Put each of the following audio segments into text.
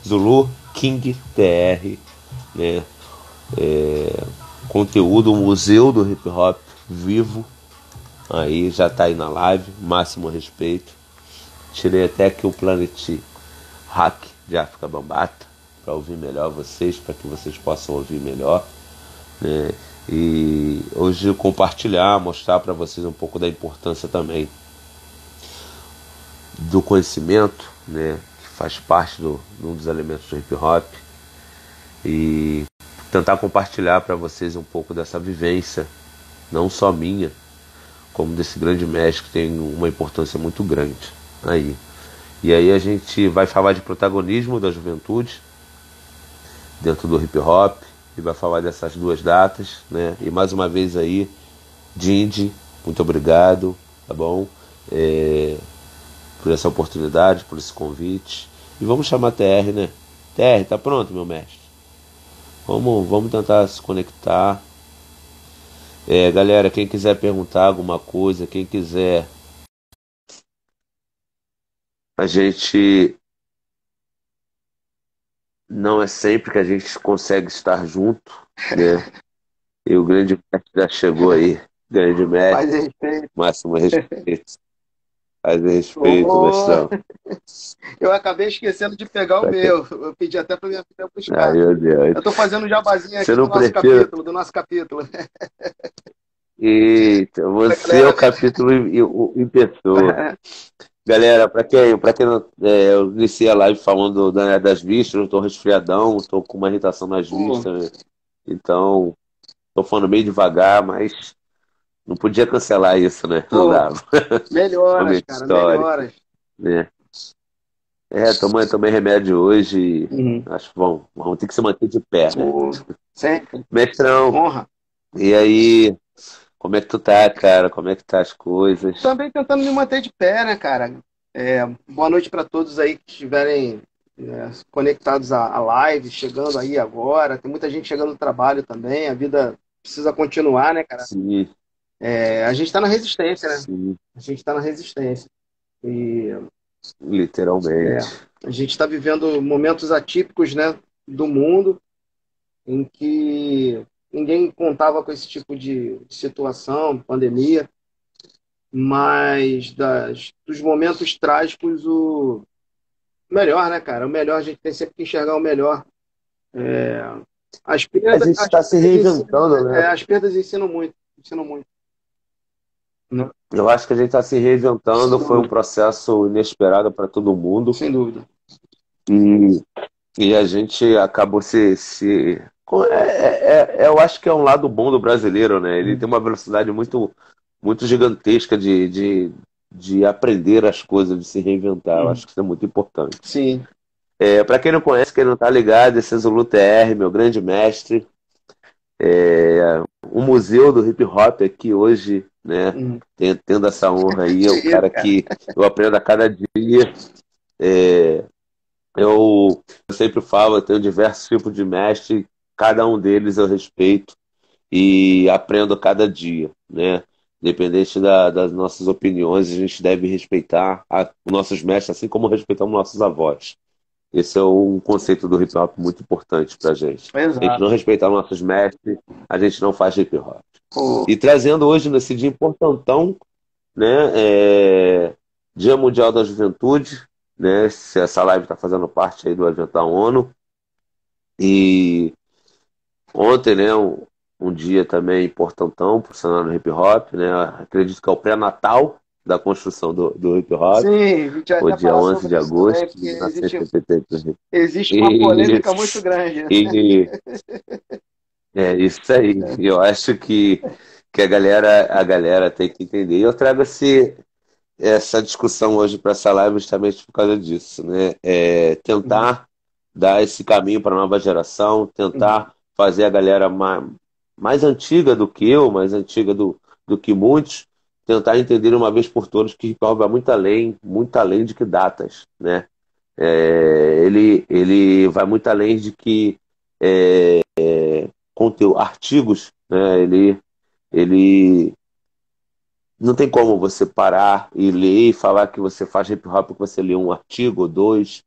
Zulu King TR, né? Conteúdo, um museu do hip hop vivo. Aí já tá aí na live, máximo respeito. Tirei até aqui o Planet Hack de África Bambata para ouvir melhor vocês, para que vocês possam ouvir melhor, né? E hoje compartilhar, mostrar para vocês um pouco da importância também do conhecimento, né? Que faz parte de um dos elementos do hip hop, e tentar compartilhar para vocês um pouco dessa vivência, não só minha, como desse grande mestre que tem uma importância muito grande aí. E aí a gente vai falar de protagonismo da juventude dentro do hip hop e vai falar dessas duas datas, né? E mais uma vez aí, Dindi, muito obrigado, tá bom? Por essa oportunidade, por esse convite. E vamos chamar TR, né? TR, tá pronto, meu mestre? Vamos tentar se conectar. Galera, quem quiser perguntar alguma coisa, quem quiser, a gente não é sempre que a gente consegue estar junto, né? E o grande mestre já chegou aí. Grande Faz mestre, respeito. máximo respeito. Faz respeito, Ô, mestrão. eu acabei esquecendo de pegar o Pra quê? meu. Eu pedi até para minha filha Ai, buscar. meu Deus. Eu estou fazendo um jabazinho Você aqui não precisa. do nosso capítulo. Eita, A você é o galera, capítulo em pessoa. Galera, pra quem não, eu iniciei a live falando das vistas, eu tô resfriadão, tô com uma irritação nas pô, vistas, né? Então, tô falando meio devagar, mas não podia cancelar isso, né? Não pô, dava. melhoras, Momento cara, histórico, melhoras. né? Tomei remédio hoje e Uhum. acho que vamos ter que se manter de pé, né? Pô, sempre. Mestrão, Honra. e aí, como é que tu tá, cara? Como é que tá as coisas? Também tentando me manter de pé, né, cara? Boa noite para todos aí que estiverem conectados à live, chegando aí agora. Tem muita gente chegando no trabalho também. A vida precisa continuar, né, cara? Sim, A gente está na resistência, né? sim, A gente está na resistência. E literalmente. a gente está vivendo momentos atípicos, né, do mundo, em que ninguém contava com esse tipo de situação, pandemia, mas dos momentos trágicos, o melhor, né, cara? O melhor, a gente tem sempre que enxergar o melhor. As A perdas, gente está se reinventando, né? as perdas ensinam muito, né? Eu acho que a gente está se reinventando, foi um processo inesperado para todo mundo Sem dúvida. e, e a gente acabou eu acho que é um lado bom do brasileiro, né? Ele tem uma velocidade muito, muito gigantesca de aprender as coisas, de se reinventar. Eu acho que isso é muito importante. Sim. Para quem não conhece, quem não está ligado, esse é Zulu TR, meu grande mestre. O museu do hip hop aqui hoje, né? Uhum. Tendo essa honra aí, é Que o isso, cara cara. que eu aprendo a cada dia. É, eu sempre falo, eu tenho diversos tipos de mestre, cada um deles eu respeito e aprendo a cada dia, né? Independente das nossas opiniões, a gente deve respeitar os nossos mestres, assim como respeitamos nossos avós. Esse é um conceito do hip hop muito importante pra gente. Se a gente Exato. não respeitar nossos mestres, a gente não faz hip hop. Pô, E trazendo hoje nesse dia importantão, né, Dia Mundial da Juventude, né, essa live está fazendo parte aí do evento da ONU. E ontem, né, um dia também importantão para o cenário hip hop, né, acredito que é o pré-natal da construção do hip hop, sim, a gente vai o até dia falar 11 sobre de isso também, agosto de porque existe, 1973. existe uma E, polêmica muito grande, né? e é isso aí. Eu acho que a galera tem que entender. E eu trago essa discussão hoje para essa live justamente por causa disso, né? Uhum, Tentar dar esse caminho para a nova geração, uhum. tentar fazer a galera mais antiga do que eu, mais antiga do que muitos, tentar entender uma vez por todas que hip hop vai muito além de que datas, né? Ele vai muito além de que conteúdo, artigos, né? Ele não tem como você parar e ler e falar que você faz hip hop porque você lê um artigo ou dois.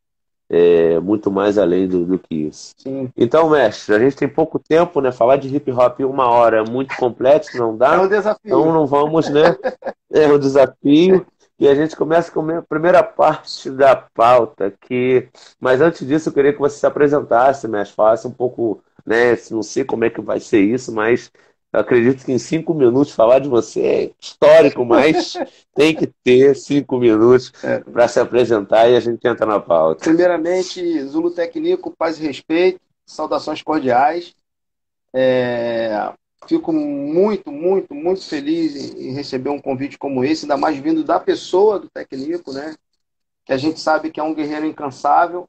muito mais além do que isso. Sim. Então, mestre, a gente tem pouco tempo, né? Falar de hip hop em uma hora é muito complexo, não É dá. um Então desafio. não vamos, né? É um desafio. E a gente começa com a primeira parte da pauta, mas antes disso eu queria que você se apresentasse, mestre, falasse um pouco, né? Não sei como é que vai ser isso, mas eu acredito que em 5 minutos falar de você é histórico, mas tem que ter 5 minutos É. para se apresentar e a gente entra na pauta. Primeiramente, Zulu Técnico, paz e respeito, saudações cordiais. Fico muito, muito, muito feliz em receber um convite como esse, ainda mais vindo da pessoa do Técnico, né? Que a gente sabe que é um guerreiro incansável,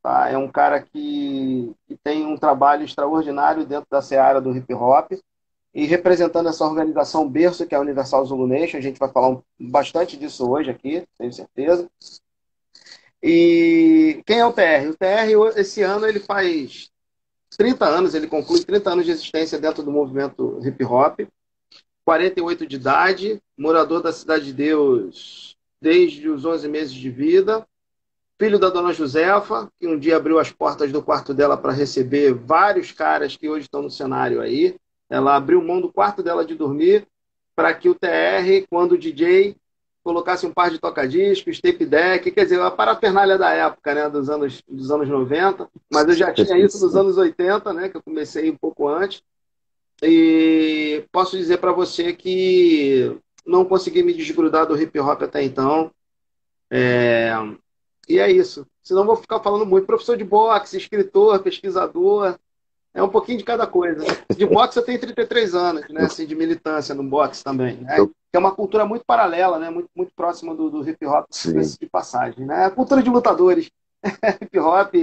tá? É um cara que tem um trabalho extraordinário dentro da seara do hip hop e representando essa organização berço, que é a Universal Zulu Nation. A gente vai falar bastante disso hoje aqui, tenho certeza. E quem é o TR? O TR, esse ano, ele faz 30 anos, ele conclui 30 anos de existência dentro do movimento hip hop, 48 de idade, morador da Cidade de Deus desde os 11 meses de vida, filho da dona Josefa, que um dia abriu as portas do quarto dela para receber vários caras que hoje estão no cenário aí. Ela abriu mão do quarto dela de dormir para que o TR, quando o DJ colocasse um par de toca-discos, tape deck, quer dizer, a parafernália da época, né, dos anos 90, mas eu já tinha isso dos anos 80, né, que eu comecei um pouco antes, e posso dizer para você que não consegui me desgrudar do hip hop até então, e é isso. Senão vou ficar falando muito. Professor de boxe, escritor, pesquisador, é um pouquinho de cada coisa. De boxe eu tenho 33 anos, né? Assim, de militância no boxe também. Né? Que é uma cultura muito paralela, né? Muito, muito próxima do hip hop, de passagem. Né? A cultura de lutadores. Hip hop,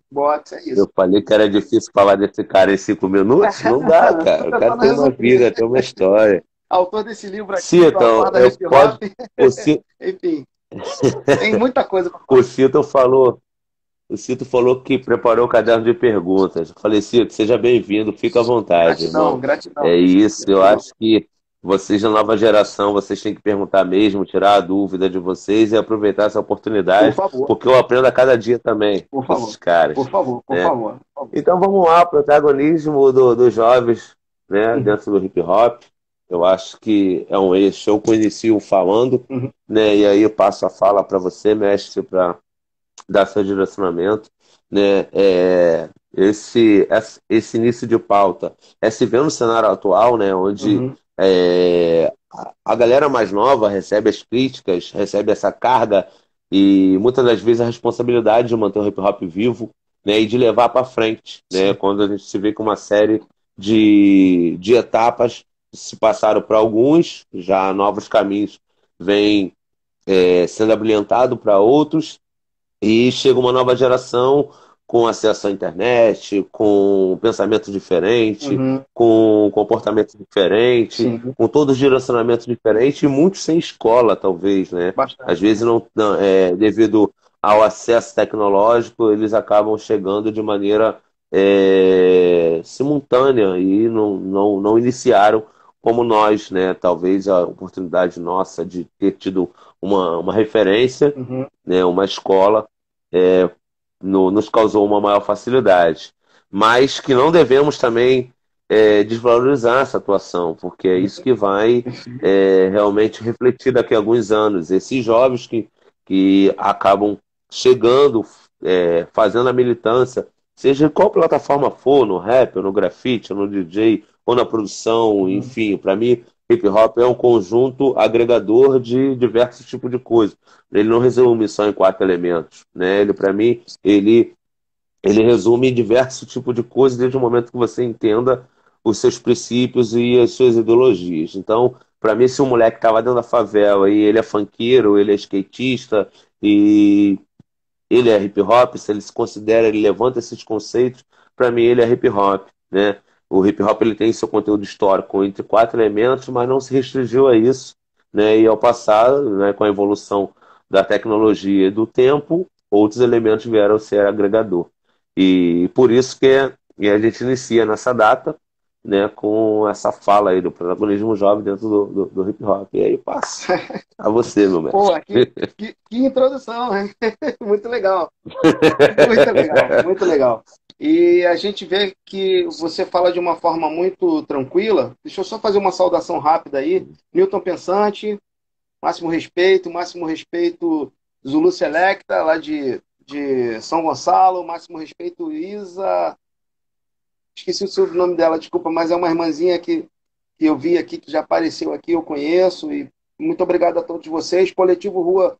boxe, é isso. Eu falei que era difícil falar desse cara em 5 minutos. Não dá, cara. O cara tem uma vida, tem uma história. Autor desse livro aqui, Cita, hip hop. Enfim, tem muita coisa para falar. O Cito falou que preparou o caderno de perguntas. Eu falei, Cito, seja bem-vindo, fica à vontade, irmão. Gratidão. É isso, eu acho que vocês da nova geração, vocês têm que perguntar mesmo, tirar a dúvida de vocês e aproveitar essa oportunidade, Por favor. porque eu aprendo a cada dia também Por com esses caras. Por favor, por favor. Então vamos lá, protagonismo dos jovens, né, dentro do hip hop. Eu acho que é um eixo. Eu inicio falando, né, e aí eu passo a fala para você, mestre, para dar seu direcionamento, né? Esse início de pauta se vê no cenário atual, né, onde a galera mais nova recebe as críticas, recebe essa carga e muitas das vezes a responsabilidade de manter o hip hop vivo, né, e de levar para frente, né, quando a gente se vê com uma série de etapas se passaram para alguns, já novos caminhos vêm sendo abrilhantado para outros, e chega uma nova geração com acesso à internet, com pensamento diferente, com comportamento diferente, com todos os direcionamentos diferentes, e muitos sem escola, talvez, né? Bastante. Às vezes, devido ao acesso tecnológico, eles acabam chegando de maneira simultânea e não iniciaram como nós, né? Talvez a oportunidade nossa de ter tido uma referência, né? Uma escola, nos causou uma maior facilidade. Mas que não devemos também desvalorizar essa atuação, porque é isso que vai realmente refletir daqui a alguns anos. Esses jovens que acabam chegando, fazendo a militância, seja em qual plataforma for, no rap, ou no grafite, ou no DJ, ou na produção, enfim, para mim, hip hop é um conjunto agregador de diversos tipos de coisas. Ele não resume só em 4 elementos, né? Ele, para mim, ele resume diversos tipos de coisas desde o momento que você entenda os seus princípios e as suas ideologias. Então, para mim, se um moleque estava dentro da favela e ele é funkeiro, ele é skatista e ele é hip hop, se ele se considera, ele levanta esses conceitos, para mim ele é hip hop, né? O hip hop ele tem seu conteúdo histórico entre 4 elementos, mas não se restringiu a isso, né? E ao passar, né, com a evolução da tecnologia e do tempo, outros elementos vieram a ser agregador. E por isso que a gente inicia nessa data, né, com essa fala aí do protagonismo jovem dentro do hip hop. E aí passo a você, meu Pô, mestre. que introdução, hein? Muito legal. Muito legal, muito legal. E a gente vê que você fala de uma forma muito tranquila. Deixa eu só fazer uma saudação rápida aí. Newton Pensante, máximo respeito, Zulu Selecta, lá de São Gonçalo, máximo respeito, Isa. Esqueci o sobrenome dela, desculpa, mas é uma irmãzinha que eu vi aqui, que já apareceu aqui, eu conheço. E muito obrigado a todos vocês. Coletivo Rua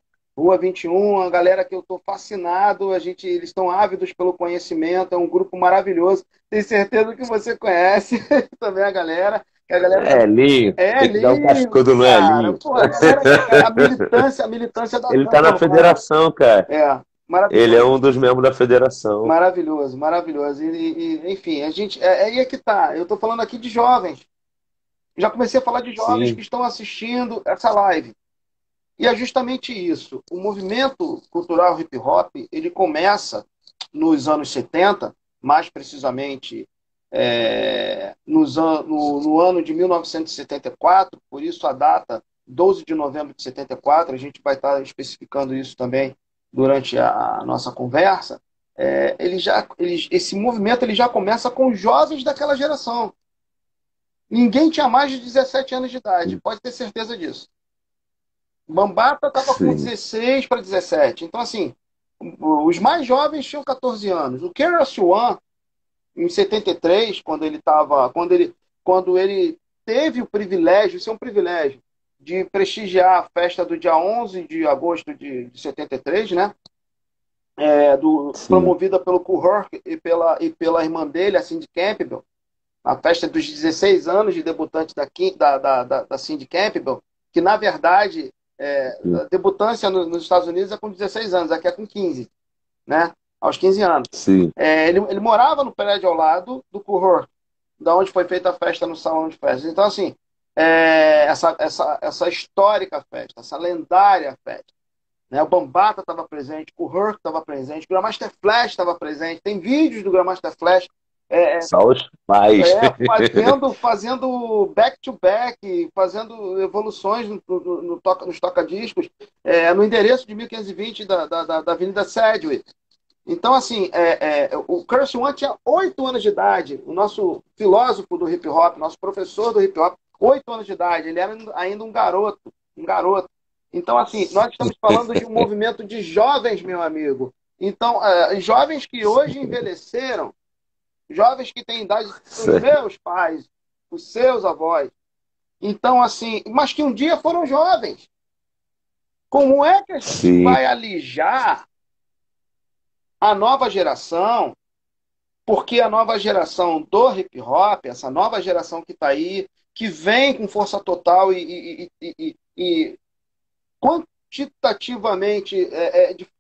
21, a galera que eu estou fascinado, eles estão ávidos pelo conhecimento, é um grupo maravilhoso. Tenho certeza que você conhece também a galera. Que a galera É, Linho, é tem que dar o lindo, cascudo no cara. Elinho. Pô, a galera, a militância Ele da tá na campanha. federação, cara. É, Ele é maravilhoso. um dos membros da federação. Maravilhoso, maravilhoso. Enfim, a gente. Aí é que tá. Eu estou falando aqui de jovens. Já comecei a falar de jovens que Sim, estão assistindo essa live. E é justamente isso. O movimento cultural hip hop, ele começa nos anos 70, mais precisamente no ano de 1974, por isso a data 12 de novembro de 74, a gente vai estar especificando isso também durante a nossa conversa. Esse movimento ele já começa com jovens daquela geração. Ninguém tinha mais de 17 anos de idade, pode ter certeza disso. Bambata estava com sim, 16 para 17. Então, assim, os mais jovens tinham 14 anos. O KRS-One, em 73, quando ele teve o privilégio, isso é um privilégio, de prestigiar a festa do dia 11 de agosto de 73, né? sim. Promovida pelo Kool Herc e pela irmã dele, a Cindy Campbell, a festa dos 16 anos de debutante da Cindy Campbell, que, na verdade, a debutância nos Estados Unidos é com 16 anos, aqui é com 15, né? Aos 15 anos. Sim, Ele morava no prédio ao lado do Cohort, da onde foi feita a festa no salão de festas. Então, assim, essa histórica festa, essa lendária festa, né? O Bambata estava presente, o Cohort estava presente, o Grandmaster Flash estava presente, tem vídeos do Grandmaster Flash só os pais. fazendo back-to-back, fazendo evoluções nos toca-discos, no endereço de 1520 da Avenida Sedgwick. Então, assim, o Curse One tinha 8 anos de idade, o nosso filósofo do hip-hop, nosso professor do hip-hop, 8 anos de idade, ele era ainda um garoto, um garoto. Então, assim, nós estamos falando de um movimento de jovens, meu amigo. Então, jovens que hoje envelheceram, jovens que têm idade dos meus pais, os seus avós. Então, assim, mas que um dia foram jovens. Como é que a gente Sim, vai alijar a nova geração? Porque a nova geração do hip hop, essa nova geração que está aí, que vem com força total e quantitativamente,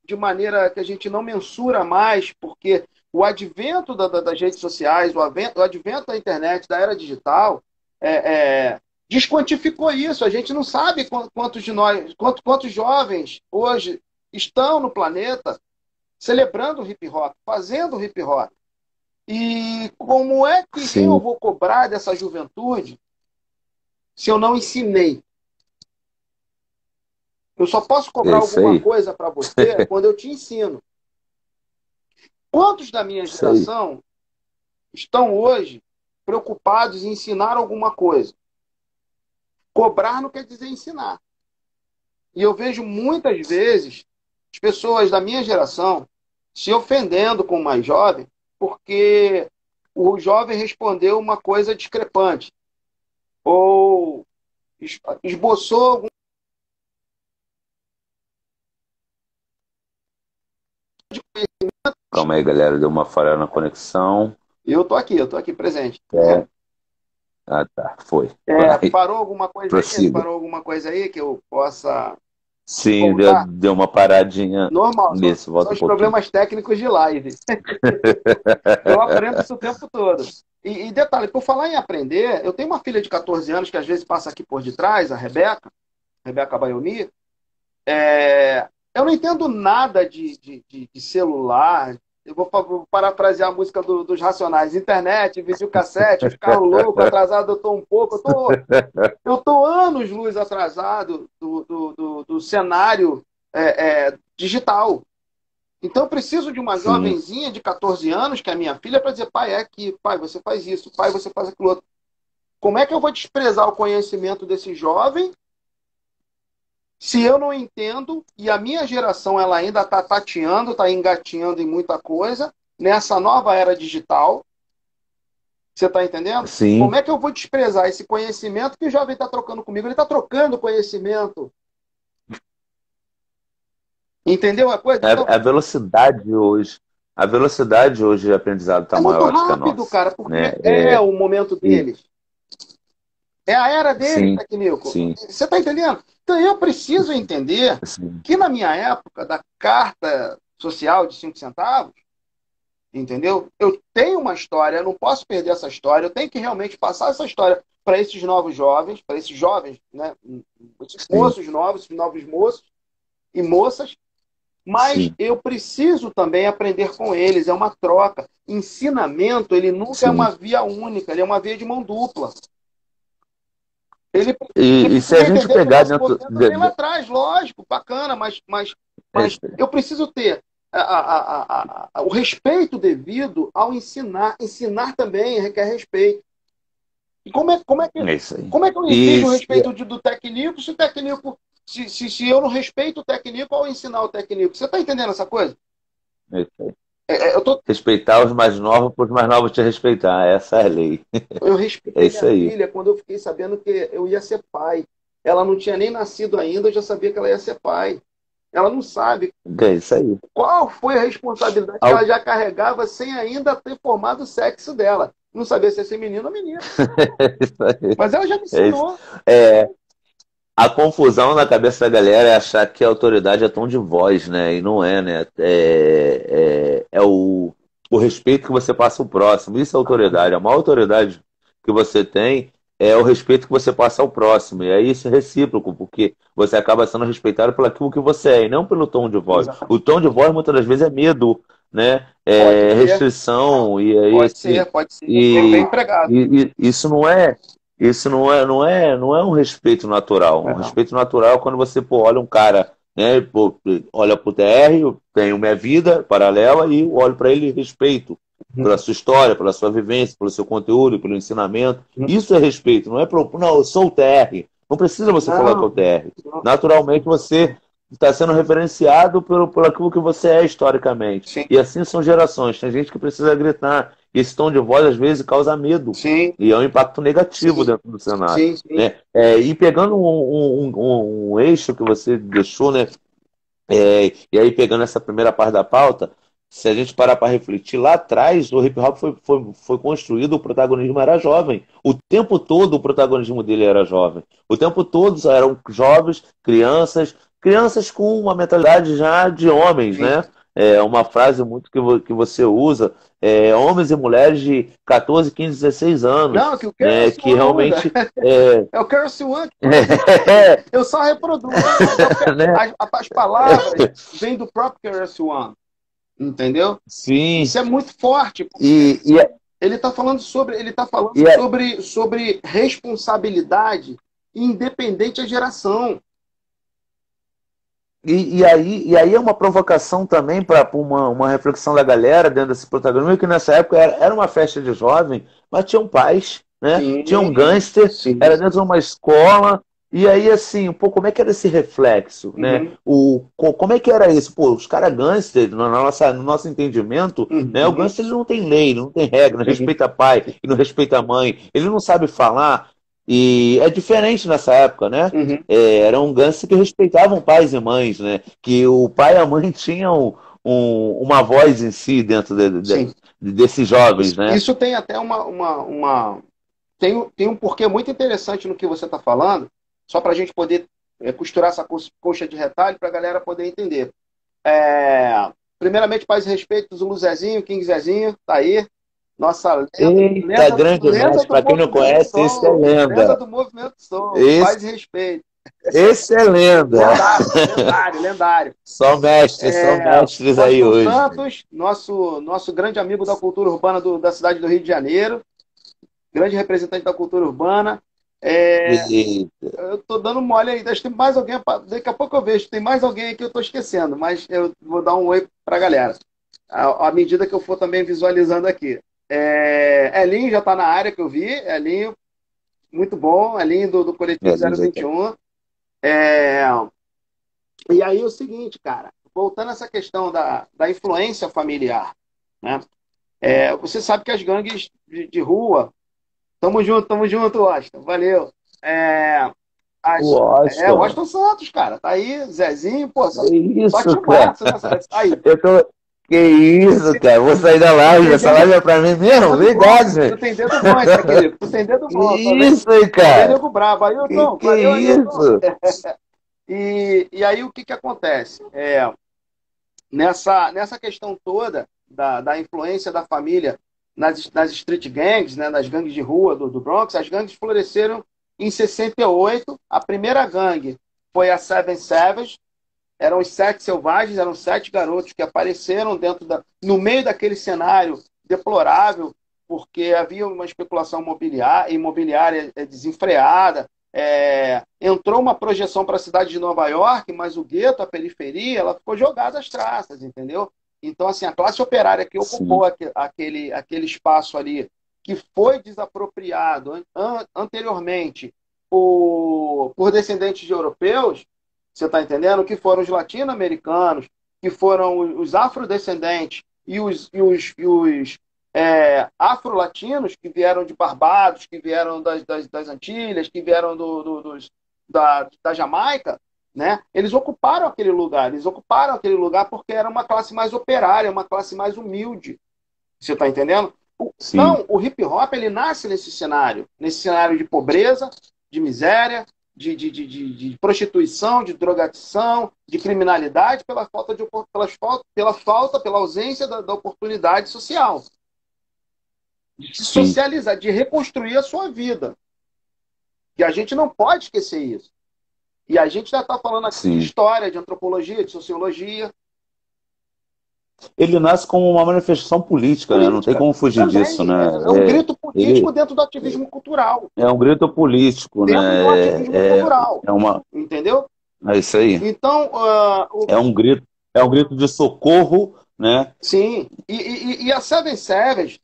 de maneira que a gente não mensura mais, porque o advento das redes sociais, o advento da internet, da era digital, desquantificou isso. A gente não sabe quantos de nós, quantos jovens hoje estão no planeta celebrando o hip hop, fazendo o hip hop. E como é que quem eu sim. vou cobrar dessa juventude se eu não ensinei? Eu só posso É cobrar isso alguma aí. coisa para você quando eu te ensino. Quantos da minha Isso aí. geração estão hoje preocupados em ensinar alguma coisa? Cobrar não quer dizer ensinar. E eu vejo muitas vezes as pessoas da minha geração se ofendendo com o mais jovem porque o jovem respondeu uma coisa discrepante ou esboçou algum de conhecimento. Calma aí, galera. Deu uma falha na conexão. Eu tô aqui presente. É. Ah, tá. Foi. Vai. Parou alguma coisa aí? Prossiga. Parou alguma coisa aí que eu possa Sim, voltar? deu uma paradinha Normal, nisso. são Volta um os pouquinho. problemas técnicos de live. Eu aprendo isso o tempo todo. E detalhe, por falar em aprender, eu tenho uma filha de 14 anos que às vezes passa aqui por detrás, a Rebeca Bayomi. Eu não entendo nada de celular, vou parafrasear a música dos Racionais. Internet, videocassete, os carros loucos, atrasado eu tô um pouco. Eu tô anos-luz atrasado do cenário digital. Então eu preciso de uma sim, jovenzinha de 14 anos, que é a minha filha, para dizer, pai, é aqui, pai, você faz isso, pai, você faz aquilo outro. Como é que eu vou desprezar o conhecimento desse jovem se eu não entendo e a minha geração ela ainda está tateando, está engatinhando em muita coisa nessa nova era digital? Você está entendendo? sim. Como é que eu vou desprezar esse conhecimento que o jovem está trocando comigo? Ele está trocando conhecimento. Entendeu a coisa? Então, A velocidade hoje de aprendizado está é muito maior do que a rápido, nossa, cara, né? porque é o momento E, deles. É a era deles, sim, Tecnico. sim, Você está entendendo? Então eu preciso entender sim, que na minha época, da carta social de 5 centavos, entendeu? Eu tenho uma história, eu não posso perder essa história, eu tenho que realmente passar essa história para esses novos jovens, para esses jovens, né? Esses sim, moços novos, esses novos moços e moças, mas sim, eu preciso também aprender com eles, é uma troca. Ensinamento, ele nunca é sim. uma via única, ele é uma via de mão dupla. Ele, ele E se a precisa gente entender que eu pegar posso dentro mover também lá atrás, lógico, bacana, mas eu preciso ter o respeito devido ao ensinar. Ensinar também requer respeito. E é isso aí. como é que eu E exijo o respeito do técnico se o técnico, se eu não respeito o técnico ao ensinar o técnico? Você está entendendo essa coisa? é isso aí. Eu, tô, Respeitar os mais novos para os mais novos te respeitar. Essa é a lei. eu É respeitei isso minha aí. filha quando eu fiquei sabendo que eu ia ser pai. Ela não tinha nem nascido ainda, eu já sabia que ela ia ser pai. Ela não sabe É isso aí. qual foi a responsabilidade que ela Al- já carregava sem ainda ter formado o sexo dela. Não sabia se ia ser menino ou menina. É isso aí. Mas ela já me É isso. ensinou. É, a confusão na cabeça da galera é achar que a autoridade é tom de voz, né? E não é, né? É o respeito que você passa ao próximo. Isso é autoridade. A maior autoridade que você tem é o respeito que você passa ao próximo. E aí isso é recíproco, porque você acaba sendo respeitado pelo aquilo que você é, e não pelo tom de voz. O Exatamente. tom de voz muitas das vezes é medo, né? Pode É ser, restrição, e aí assim. pode ser. Bem E, empregado. isso não é. Não é um respeito natural. Um Não. respeito natural é quando você, pô, olha um cara, né, pô, olha pro TR, eu tenho minha vida paralela e eu olho para ele e respeito pela sua história, pela sua vivência, pelo seu conteúdo, pelo ensinamento. Isso é respeito, não é não, eu sou o TR. Não precisa você falar que é o Não, TR. não. Naturalmente você está sendo referenciado por aquilo que você é historicamente. Sim, E assim são gerações. Tem gente que precisa gritar. E esse tom de voz, às vezes, causa medo. sim, E é um impacto negativo sim, dentro do cenário. sim, sim. Né? E pegando um eixo que você deixou, né? E aí pegando essa primeira parte da pauta, se a gente parar para refletir, lá atrás o hip hop foi construído, o protagonismo era jovem. O tempo todo o protagonismo dele era jovem. O tempo todo eram jovens, crianças com uma mentalidade já de homens, Sim. né? É uma frase muito que você usa, homens e mulheres de 14, 15, 16 Não, anos, que o né? Keras Que One usa. realmente é, É o Keras One que faz isso. Eu só reproduzo. né? As palavras vêm do próprio Keras One. Entendeu? Sim, Isso é muito forte. e, e, Ele está falando e, sobre responsabilidade independente da geração. e aí é uma provocação também para uma reflexão da galera dentro desse protagonismo, que nessa época era uma festa de jovem, mas tinham pais, né? Tinha um Sim, gangster, sim. era dentro de uma escola, e aí assim, pô, como é que era esse reflexo, né? Uhum, Como é que era isso? Pô, os caras gangster, no nosso entendimento, né? O uhum, gangster ele não tem lei, não tem regra, não uhum, respeita pai, e não respeita mãe, ele não sabe falar, e é diferente nessa época, né? uhum. Eram gangsters que respeitavam pais e mães, né? Que o pai e a mãe tinham uma voz em si dentro Sim. desses jovens, né? Isso tem até tem um porquê muito interessante no que você está falando, só para a gente poder costurar essa coxa de retalho para a galera poder entender. Primeiramente, paz e respeito do Zulu Zezinho, King Zezinho, tá aí. Nossa Eita, grande lenda mestre, do para quem não movimento conhece, esse é Soul. Lenda lenda. do movimento Soul. Esse, Paz e respeito. Esse é lenda. Lendário, lendário. São mestres aí Washington hoje. Santos, nosso grande amigo da cultura urbana da cidade do Rio de Janeiro, grande representante da cultura urbana. Eita. Eu tô dando mole aí, tem mais alguém, daqui a pouco eu vejo, tem mais alguém aí que eu tô esquecendo, mas eu vou dar um oi pra galera, à medida que eu for também visualizando aqui. Elinho já está na área que eu vi, Elinho, muito bom, Elinho do Coletivo Ali já tá. 021. É, e aí o seguinte, cara, voltando a essa questão da influência familiar, né? Você sabe que as gangues de rua, tamo junto, Washington, valeu. É, Washington. Washington Santos, cara, tá aí, Zezinho, pô, Que só isso, tinha cara? massa nessa. Aí, Eu tô. Que isso, cara? Vou sair da live. Essa live é pra mim mesmo? dedo bom, Verdade, tu velho. tem dedo bom, hein, querido? Tu tem dedo Que bom, isso aí, só vem cara? nego brabo. Ailton, Que valeu, Ailton. isso? E aí o que acontece? Nessa questão toda da influência da família nas street gangs, né, nas gangues de rua do Bronx, as gangues floresceram em 68. A primeira gangue foi a Seven Savage, eram os sete selvagens, eram sete garotos que apareceram no meio daquele cenário deplorável, porque havia uma especulação imobiliária desenfreada. Entrou uma projeção para a cidade de Nova York, mas o gueto, a periferia, ela ficou jogada às traças, entendeu? Então, assim, a classe operária que ocupou Sim, aquele espaço ali, que foi desapropriado anteriormente por descendentes de europeus, você está entendendo? Que foram os latino-americanos, que foram os afrodescendentes e os afro-latinos que vieram de Barbados, que vieram das Antilhas, que vieram da Jamaica, né? Eles ocuparam aquele lugar. Eles ocuparam aquele lugar porque era uma classe mais operária, uma classe mais humilde. Você está entendendo? sim, Então, o hip hop ele nasce nesse cenário de pobreza, de miséria, de prostituição, de drogadição, de criminalidade pela ausência da oportunidade social, de se sim, socializar, de reconstruir a sua vida. E a gente não pode esquecer isso. E a gente já está falando aqui de sim. história, de antropologia, de sociologia, Ele nasce como uma manifestação política, né? Não tem política como fugir disso, também. né? É um grito político Ele dentro do ativismo cultural, é um grito político, dentro do né? ativismo cultural, É uma, entendeu? é isso aí. Então, É um grito de socorro, né? sim, e a Seven Savage,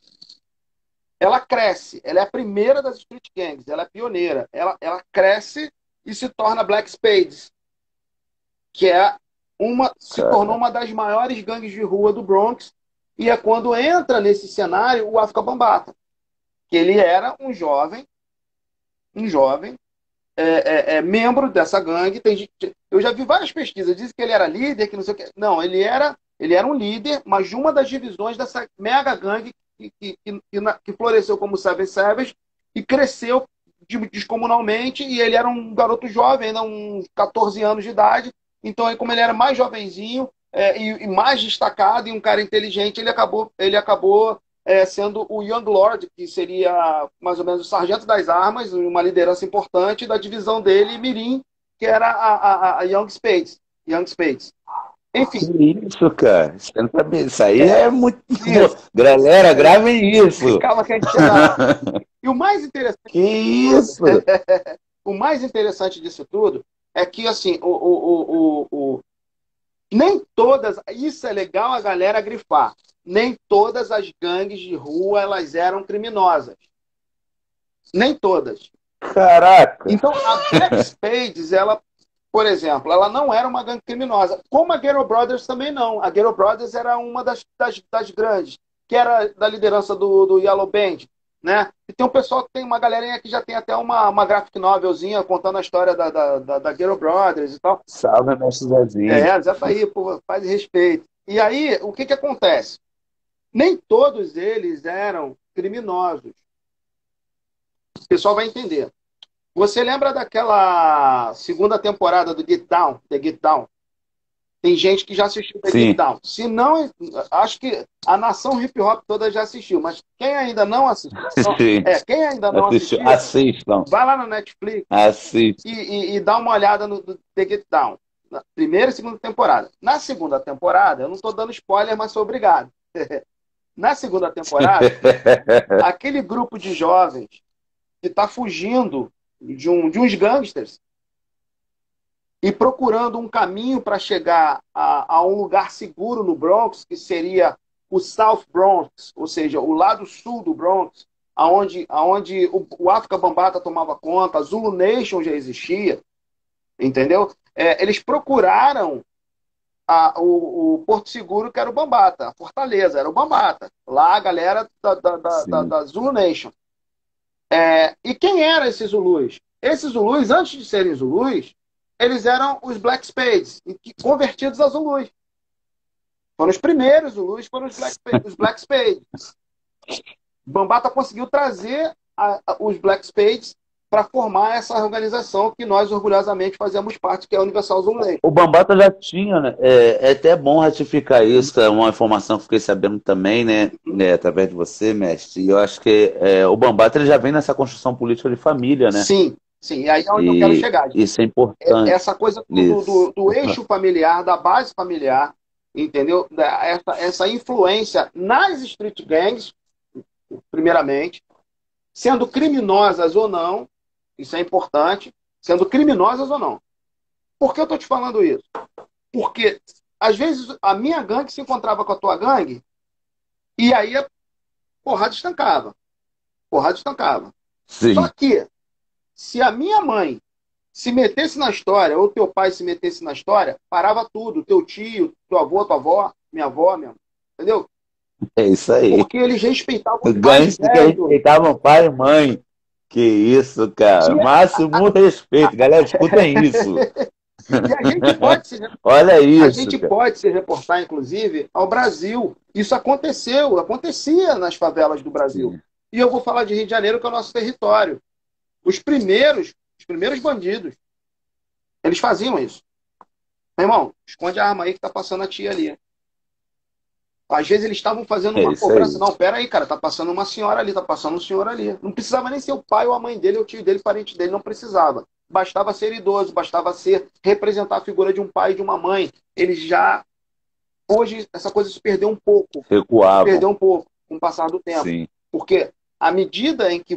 ela cresce, ela é a primeira das street gangs, ela é pioneira, ela cresce e se torna Black Spades, que se tornou Cara, uma das maiores gangues de rua do Bronx, e é quando entra nesse cenário o África Bambata, que ele era um jovem membro dessa gangue. Eu já vi várias pesquisas, dizem que ele era líder, que não sei o quê. Não, ele era um líder, mas de uma das divisões dessa mega gangue que floresceu como Seven Savage e cresceu descomunalmente, e ele era um garoto jovem, ainda uns 14 anos de idade. Então, como ele era mais jovenzinho e mais destacado e um cara inteligente, ele acabou sendo o Young Lord, que seria mais ou menos o sargento das armas, uma liderança importante da divisão dele, Mirim, que era a Young Spades. Young Spades. que Enfim, isso, cara? Você não sabe, isso aí é muito. isso. Galera, gravem isso. Calma que a gente chega lá. E Que isso? o mais interessante disso tudo é que, assim, nem todas, isso é legal a galera grifar, nem todas as gangues de rua elas eram criminosas. Nem todas. Caraca. Então, a Black Spades, ela, por exemplo, ela não era uma gangue criminosa, como a Ghetto Brothers também não. A Ghetto Brothers era uma das grandes, que era da liderança do Yellow Band, né? E tem um pessoal que tem uma galerinha que já tem até uma graphic novelzinha contando a história da Ghetto Brothers e tal. Salve, mestre Zezinho. Já tá aí, pô, faz respeito. E aí, o que acontece? Nem todos eles eram criminosos. O pessoal vai entender. Você lembra daquela segunda temporada do Get Down, The Get Down? Tem gente que já assistiu The Get Sim. Down. Se não, acho que a nação hip hop toda já assistiu. Mas quem ainda não assistiu, Sim. quem ainda não assistiu, Assistam. vai lá na Netflix Assistam. e dá uma olhada no The Get Down. Na primeira e segunda temporada. Na segunda temporada, eu não estou dando spoiler, mas sou obrigado. Na segunda temporada, aquele grupo de jovens que está fugindo de uns gangsters e procurando um caminho para chegar a um lugar seguro no Bronx, que seria o South Bronx, ou seja, o lado sul do Bronx, aonde o África Bambaataa tomava conta, a Zulu Nation já existia, entendeu? Eles procuraram o Porto Seguro, que era o Bambaataa, a Fortaleza, era o Bambaataa. Lá a galera da Zulu Nation. E quem eram esses Zulus? Esses Zulus, antes de serem Zulus, eles eram os Black Spades, convertidos a Zulus. Foram os primeiros Zulus, foram os Black Spades. Bambaataa conseguiu trazer os Black Spades para formar essa organização que nós orgulhosamente fazemos parte, que é a Universal Zulu Nation. O Bambaataa já tinha, né? É até bom ratificar isso, é uma informação que eu fiquei sabendo também, né? Através de você, mestre. E eu acho que o Bambaataa ele já vem nessa construção política de família, né? Sim, sim. E aí é onde eu quero chegar. Isso é importante. Essa coisa do eixo familiar, da base familiar, entendeu? Essa influência nas street gangs, primeiramente, sendo criminosas ou não, isso é importante, sendo criminosas ou não. Por que eu estou te falando isso? Porque, às vezes, a minha gangue se encontrava com a tua gangue e aí a porrada estancava. Porrada estancava. Sim. Só que, se a minha mãe se metesse na história, ou teu pai se metesse na história, parava tudo. Teu tio, teu avô, tua avó, minha avó, entendeu? É isso aí. Porque eles respeitavam os gangues que respeitavam pai e mãe. Que isso, cara. Máximo respeito. Galera, escutem isso. E a gente pode se Olha isso. A gente pode se reportar, inclusive, ao Brasil. Isso acontecia nas favelas do Brasil. Sim. E eu vou falar de Rio de Janeiro, que é o nosso território. Os primeiros bandidos, eles faziam isso. Meu irmão, esconde a arma aí que tá passando a tia ali. Às vezes eles estavam fazendo uma cobrança. Não, pera aí, cara, tá passando uma senhora ali, tá passando um senhor ali. Não precisava nem ser o pai ou a mãe dele, ou o tio dele, parente dele, não precisava. Bastava ser idoso, bastava representar a figura de um pai e de uma mãe. Eles já... Hoje, essa coisa se perdeu um pouco. Recuavam. Se perdeu um pouco com o passar do tempo. Sim. Porque à medida em que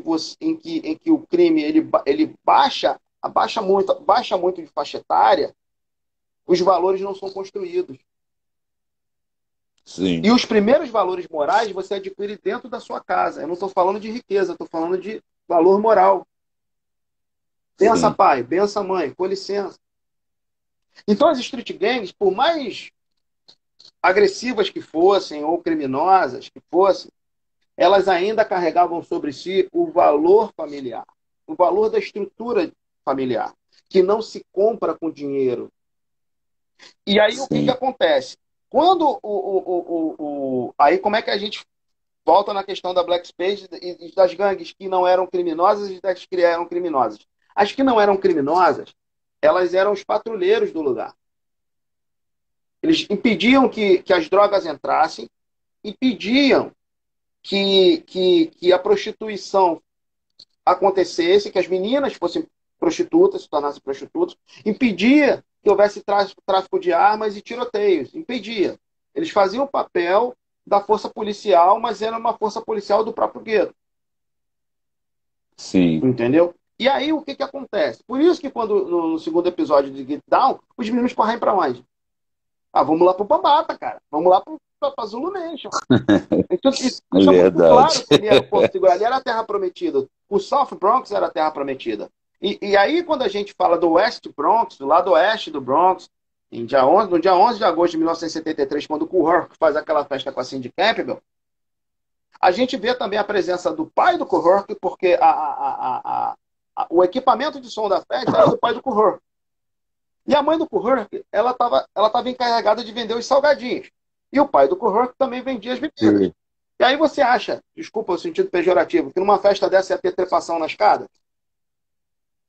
o crime ele baixa muito de faixa etária, os valores não são construídos. Sim. E os primeiros valores morais você adquire dentro da sua casa. Eu não estou falando de riqueza, estou falando de valor moral. Bença, sim, pai, bença, mãe, com licença. Então as street gangs, por mais agressivas que fossem ou criminosas que fossem, elas ainda carregavam sobre si o valor familiar, o valor da estrutura familiar, que não se compra com dinheiro. E aí, sim, o que acontece? Quando aí como é que a gente volta na questão da Black Spade e das gangues que não eram criminosas e das que eram criminosas? As que não eram criminosas, elas eram os patrulheiros do lugar. Eles impediam que as drogas entrassem, impediam que a prostituição acontecesse, que as meninas fossem prostitutas, se tornassem prostitutas, impedia que houvesse tráfico de armas e tiroteios, impedia. Eles faziam o papel da força policial, mas era uma força policial do próprio gueto. Sim. Entendeu? E aí o que acontece? Por isso que quando no segundo episódio de Get Down, os meninos correm para onde? Vamos lá pro Bambaataa, cara. Vamos lá pra Zulu Nation. Então, isso é muito claro que ali era o Porto Seguro, ali era a terra prometida. O South Bronx era a terra prometida. E aí, quando a gente fala do West Bronx, do lado oeste do Bronx, no dia 11 de agosto de 1973, quando o Kool Herc faz aquela festa com a Cindy Campbell, a gente vê também a presença do pai do Kool Herc, porque o equipamento de som da festa era do pai do Kool Herc. E a mãe do Kool Herc, ela estava encarregada de vender os salgadinhos. E o pai do Kool Herc também vendia as bebidas. Sim. E aí você acha, desculpa o sentido pejorativo, que numa festa dessa ia ter trepação na escada?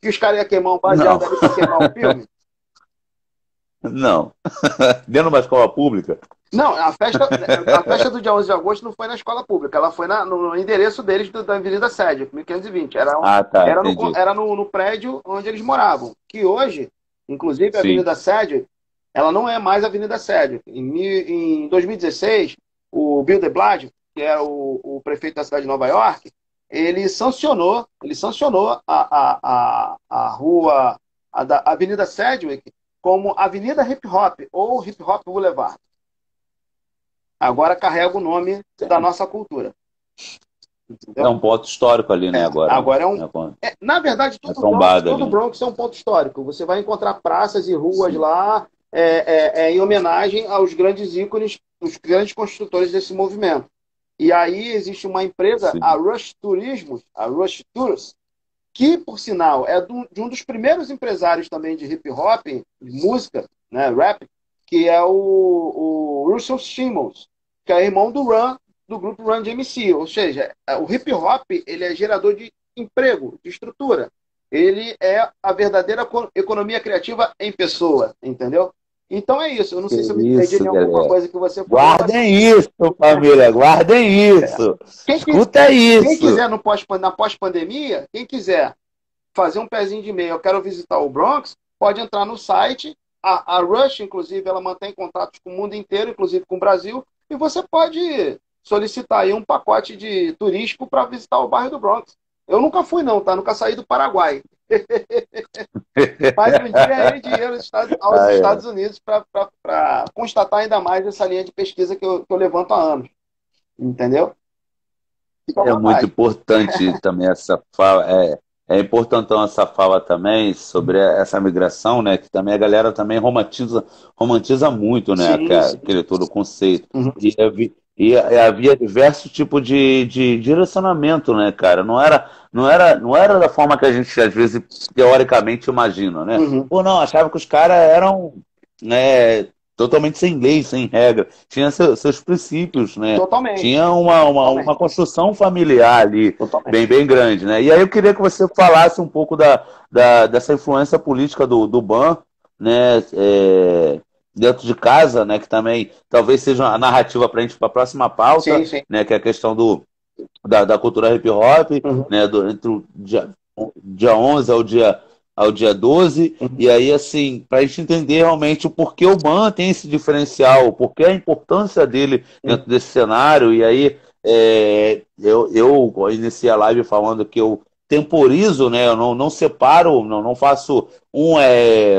Que os caras iam queimar um baseado ali para queimar o filme? Não. Dentro de uma escola pública? Não, a festa do dia 11 de agosto não foi na escola pública, ela foi no endereço deles da Avenida Sede, 1520. Ah, tá, entendi. Era no prédio onde eles moravam. Que hoje, inclusive, a Sim. Avenida Sede, ela não é mais Avenida Sede. Em 2016, o Bill de Blasio, que era o prefeito da cidade de Nova York, ele sancionou a rua, da Avenida Sedgwick, como Avenida Hip Hop ou Hip Hop Boulevard. Agora carrega o nome da nossa cultura. É Entendeu? um ponto histórico ali, né, agora. Agora Né? na verdade, É tombado ali. todo Bronx é um ponto histórico. Você vai encontrar praças e ruas Sim. lá em homenagem aos grandes ícones, os grandes construtores desse movimento. E aí existe uma empresa, Sim. a Rush Turismos, a Rush Tours, que, por sinal, é de um dos primeiros empresários também de hip hop, de música, né, rap, que é o Russell Simmons, que é irmão do grupo Run DMC. Ou seja, o hip hop ele é gerador de emprego, de estrutura. Ele é a verdadeira economia criativa em pessoa, entendeu? Então é isso. Eu não sei se eu me entendi Isso, em alguma galera. coisa que você falou. Guardem isso, família, guardem isso. Escuta Quem isso. quiser na pós-pandemia, quem quiser fazer um pezinho de meia, eu quero visitar o Bronx, pode entrar no site. A Rush, inclusive, ela mantém contatos com o mundo inteiro, inclusive com o Brasil, e você pode solicitar aí um pacote de turístico para visitar o bairro do Bronx. Eu nunca fui, não, tá? Nunca saí do Paraguai. Mas um dia eu irei aos Estados Unidos para constatar ainda mais essa linha de pesquisa que eu levanto há anos. Entendeu? Fica à É muito vontade. importante também essa fala. É importantão essa fala também sobre essa migração, né? Que também a galera também romantiza muito, né? Sim, sim. Aquele todo conceito. Uhum. E havia diversos tipos de direcionamento, né, cara? Não era da forma que a gente às vezes teoricamente imagina, né? Uhum. Ou não, achava que os caras eram, né, totalmente sem lei, sem regra. Tinha seus princípios, né? Totalmente. Tinha uma construção familiar ali, Totalmente. bem grande, né? E aí eu queria que você falasse um pouco dessa influência política do Ban, né? Dentro de casa, né? Que também talvez seja a narrativa para a gente para a próxima pauta, Sim, sim. né? Que é a questão da cultura hip hop, Uhum. né? Entre o dia 11 ao dia 12, Uhum. e aí, assim, para a gente entender realmente o porquê o Ban tem esse diferencial, o porquê a importância dele dentro desse cenário, e aí eu iniciei a live falando que eu temporizo, né? Eu não separo, não faço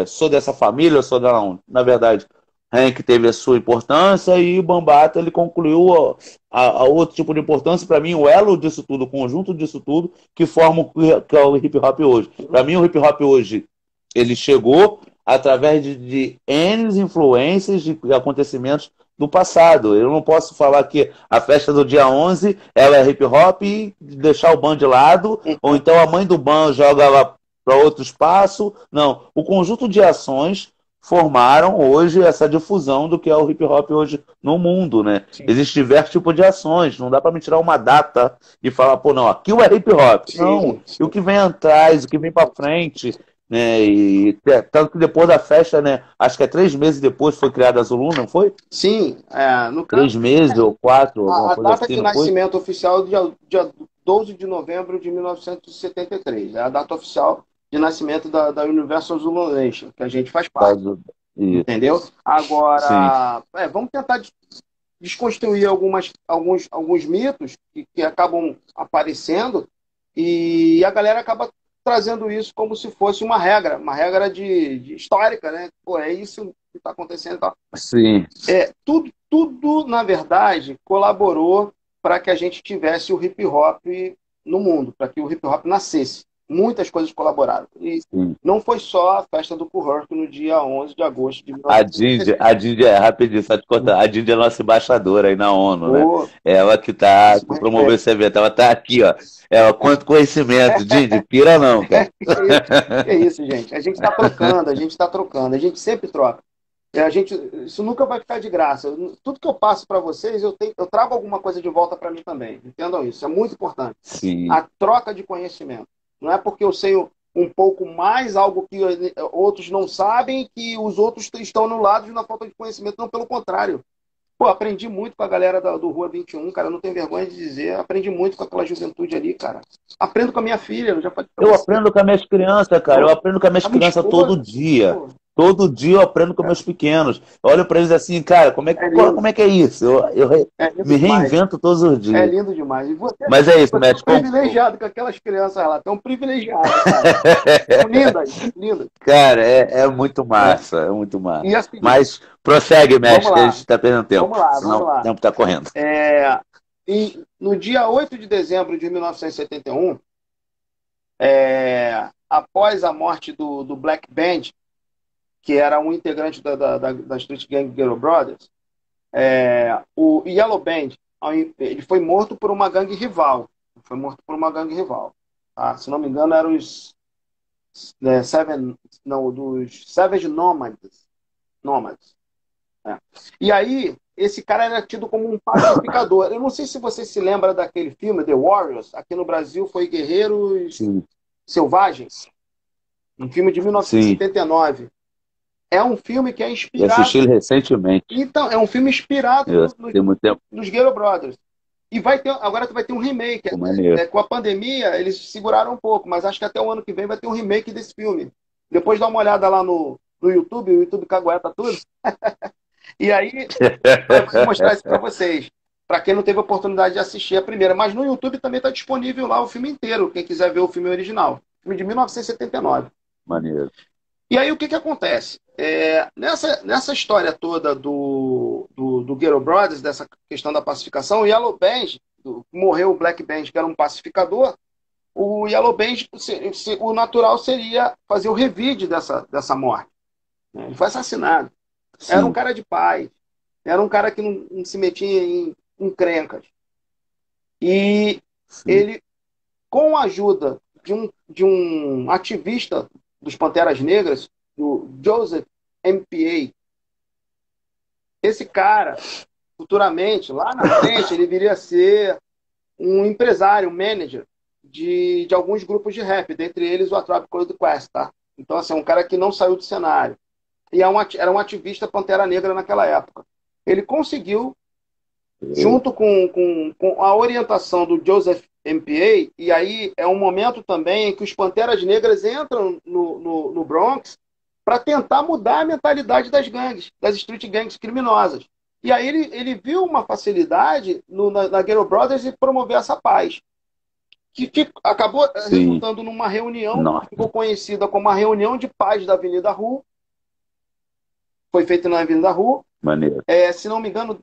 sou dessa família, eu sou da não. Na verdade, Hank teve a sua importância e o Bambata ele concluiu a outro tipo de importância. Para mim, o elo disso tudo, o conjunto disso tudo, que forma que é o hip hop hoje. Para mim, o hip hop hoje ele chegou através de N influências de acontecimentos do passado. Eu não posso falar que a festa do dia 11 ela é hip hop e deixar o Ban de lado, ou então a mãe do Ban joga lá para outro espaço. Não, o conjunto de ações formaram hoje essa difusão do que é o hip hop hoje no mundo, né? Sim. Existem diversos tipos de ações, não dá para me tirar uma data e falar, pô, não, aquilo é hip hop. Sim, não, sim. e o que vem atrás, o que vem para frente, né? E tanto que depois da festa, né? Acho que 3 meses depois foi criada a Zulu, não foi? Sim, no 3 caso, meses ou 4, alguma a coisa data assim, de não foi? nascimento oficial é dia 12 de novembro de 1973. É a data oficial de nascimento da Universal Zulu Nation, que a gente faz parte. Isso. Entendeu? Sim. Agora, vamos tentar desconstruir alguns mitos que acabam aparecendo e a galera acaba trazendo isso como se fosse uma regra de histórica, né? Pô, é isso que está acontecendo e tal. Sim. Tudo, na verdade, colaborou para que a gente tivesse o hip hop no mundo, para que o hip hop nascesse. Muitas coisas colaboraram. E Sim. não foi só a festa do Kuhurk no dia 11 de agosto de A 1970. Dindi rapidinho, só te contar, a Dindi é nossa embaixadora aí na ONU, né? Pô, Ela que promoveu esse evento, ela tá aqui, ó. Quanto conhecimento, Dindi, pira não, cara. que isso, gente. A gente está trocando, a gente sempre troca. Isso nunca vai ficar de graça. Tudo que eu passo para vocês, eu trago alguma coisa de volta para mim também. Entendam isso, é muito importante. Sim. A troca de conhecimento. Não é porque eu sei um pouco mais, algo que outros não sabem, que os outros estão anulados na falta de conhecimento, não, pelo contrário. Pô, aprendi muito com a galera do Rua 21, cara, não tenho vergonha de dizer, aprendi muito com aquela juventude ali, cara. Aprendo com a minha filha, eu já falei pra Eu você. aprendo com as minhas crianças, cara. Eu Pô, aprendo com as minhas a minha crianças todo esposa, dia. pô, Todo dia eu aprendo com meus pequenos. Eu olho para eles assim, cara, é lindo, como é que é isso? é lindo Me demais. reinvento todos os É dias. lindo demais. E Mas é isso, você é um Mestre. privilegiado com aquelas crianças lá, tão privilegiadas, cara. São lindas, lindas. Cara, é muito É. massa, é muito massa. E assim, Mas prossegue, vamos mestre, que a gente lá, está perdendo tempo, vamos lá, senão vamos o lá. tempo está correndo. No dia 8 de dezembro de 1971, após a morte do Black Band, que era um integrante da Street Gang Ghetto Brothers, o Yellow Band, ele foi morto por uma gangue rival. Foi morto por uma gangue rival. Tá? Se não me engano, eram dos Savage Nomads. É. E aí, esse cara era tido como um pacificador. Eu não sei se você se lembra daquele filme, The Warriors. Aqui no Brasil foi Guerreiros Sim, Selvagens. Um filme de sim. 1979. É um filme que é Eu inspirado. assisti ele recentemente. Então, é um filme inspirado Eu assisti muito tempo. nos Ghetto Brothers. E agora vai ter um remake. Ficou maneiro. Com a pandemia, eles seguraram um pouco, mas acho que até o ano que vem vai ter um remake desse filme. Depois dá uma olhada lá no YouTube, o YouTube cagueta tudo. E aí, vou mostrar isso para vocês. Para quem não teve a oportunidade de assistir a primeira. Mas no YouTube também está disponível lá o filme inteiro, quem quiser ver o filme original. Filme de 1979. Maneiro. E aí o que acontece? Nessa história toda do Ghetto Brothers, dessa questão da pacificação, o Yellow Band, morreu o Black Band, que era um pacificador, o Yellow Band, o natural seria fazer o revide dessa morte. Ele foi assassinado. Sim. Era um cara de paz. Era um cara que não se metia em encrencas. E Sim. ele, com a ajuda de um ativista dos Panteras Negras, do Joseph M.P.A., esse cara, futuramente, lá na frente, ele viria a ser um empresário, um manager de alguns grupos de rap, dentre eles o A Tribe Called Quest, tá? Então, assim, um cara que não saiu do cenário. E era um ativista Pantera Negra naquela época. Ele conseguiu, junto com a orientação do Joseph M.P.A., e aí é um momento também em que os Panteras Negras entram no Bronx para tentar mudar a mentalidade das gangues, das street gangs criminosas. E aí ele viu uma facilidade na Ghetto Brothers de promover essa paz, que acabou resultando numa reunião que ficou conhecida como a Reunião de Paz da Avenida Rua. Foi feita na Avenida Rua. Maneiro. Se não me engano,